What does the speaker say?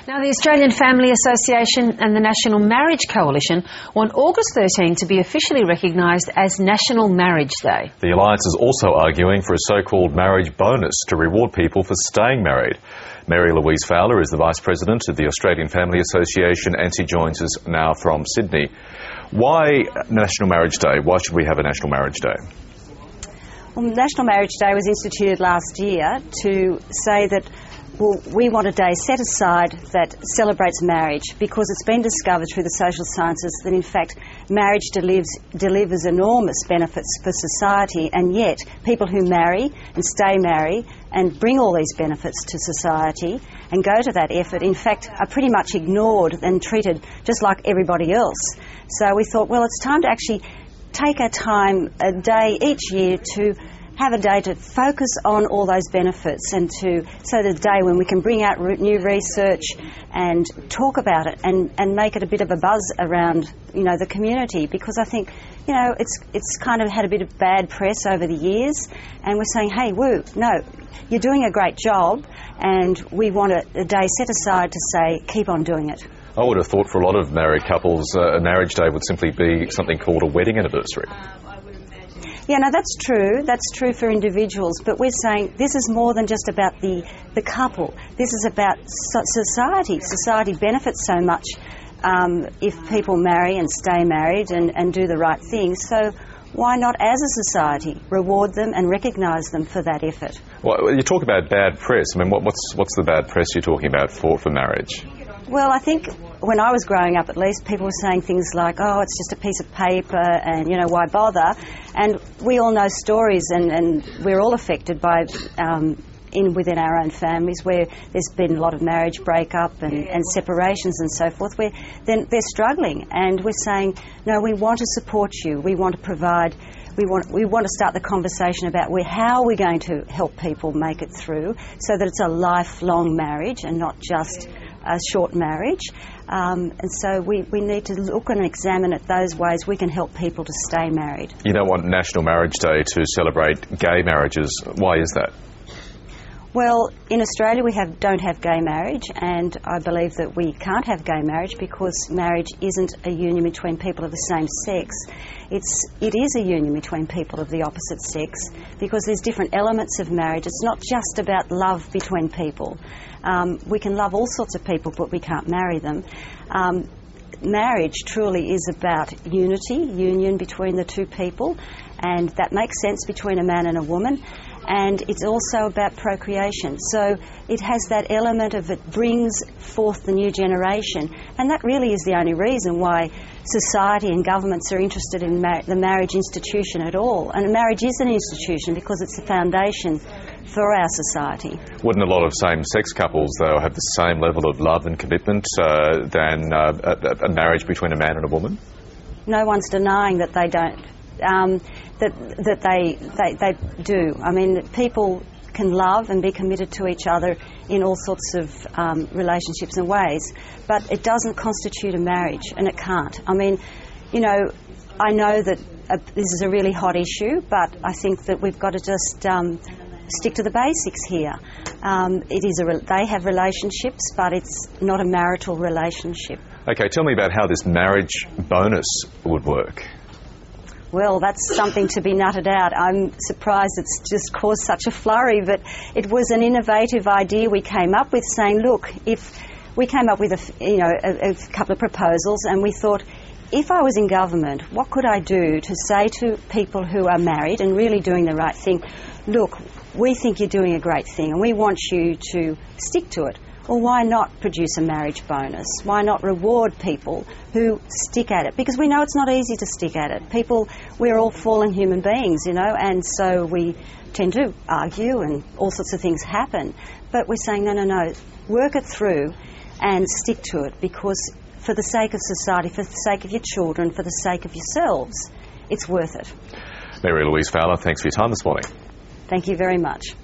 Now, the Australian Family Association and the National Marriage Coalition want August 13 to be officially recognised as National Marriage Day. The Alliance is also arguing for a so-called marriage bonus to reward people for staying married. Mary Louise Fowler is the Vice President of the Australian Family Association and she joins us now from Sydney. Why National Marriage Day? Why should we have a National Marriage Day? Well, National Marriage Day was instituted last year to say that we want a day set aside that celebrates marriage, because it's been discovered through the social sciences that in fact marriage delivers enormous benefits for society, and yet people who marry and stay married and bring all these benefits to society and go to that effort in fact are pretty much ignored and treated just like everybody else. So we thought, well, it's time to actually take a day each year to have a day to focus on all those benefits, and so the day when we can bring out new research and talk about it and make it a bit of a buzz around, the community, because I think, it's kind of had a bit of bad press over the years, and we're saying, hey, no, you're doing a great job, and we want a day set aside to say, keep on doing it. I would have thought for a lot of married couples, a marriage day would simply be something called a wedding anniversary. Yeah, no, that's true. That's true for individuals. But we're saying this is more than just about the couple. This is about society. Society benefits so much if people marry and stay married and do the right thing. So why not, as a society, reward them and recognise them for that effort? Well, you talk about bad press. I mean, what's the bad press you're talking about for marriage? Well, I think when I was growing up, at least, people were saying things like, oh, it's just a piece of paper and, why bother? And we all know stories, and we're all affected by within our own families where there's been a lot of marriage breakup and separations and so forth, where then they're struggling. And we're saying, no, we want to support you. We want to provide. We want to start the conversation about how we're going to help people make it through so that it's a lifelong marriage and not just a short marriage. And so we need to look and examine at those ways we can help people to stay married. You don't want National Marriage Day to celebrate gay marriages. Why is that? Well, in Australia we don't have gay marriage, and I believe that we can't have gay marriage because marriage isn't a union between people of the same sex. It is a union between people of the opposite sex, because there's different elements of marriage. It's not just about love between people. We can love all sorts of people, but we can't marry them. Marriage truly is about union between the two people, and that makes sense between a man and a woman. And it's also about procreation. So it has that element of it brings forth the new generation. And that really is the only reason why society and governments are interested in the marriage institution at all. And marriage is an institution because it's the foundation for our society. Wouldn't a lot of same-sex couples, though, have the same level of love and commitment than a marriage between a man and a woman? No one's denying that they don't. That they do. I mean, people can love and be committed to each other in all sorts of relationships and ways, but it doesn't constitute a marriage, and it can't. I mean, I know that this is a really hot issue, but I think that we've got to just stick to the basics here. They have relationships, but it's not a marital relationship. Okay, tell me about how this marriage bonus would work. Well, that's something to be nutted out. I'm surprised it's just caused such a flurry, but it was an innovative idea we came up with, saying, look, if we came up with a couple of proposals, and we thought, if I was in government, what could I do to say to people who are married and really doing the right thing, look, we think you're doing a great thing and we want you to stick to it. Well, why not produce a marriage bonus? Why not reward people who stick at it? Because we know it's not easy to stick at it. We're all fallen human beings, and so we tend to argue and all sorts of things happen. But we're saying, no, work it through and stick to it, because for the sake of society, for the sake of your children, for the sake of yourselves, it's worth it. Mary Louise Fowler, thanks for your time this morning. Thank you very much.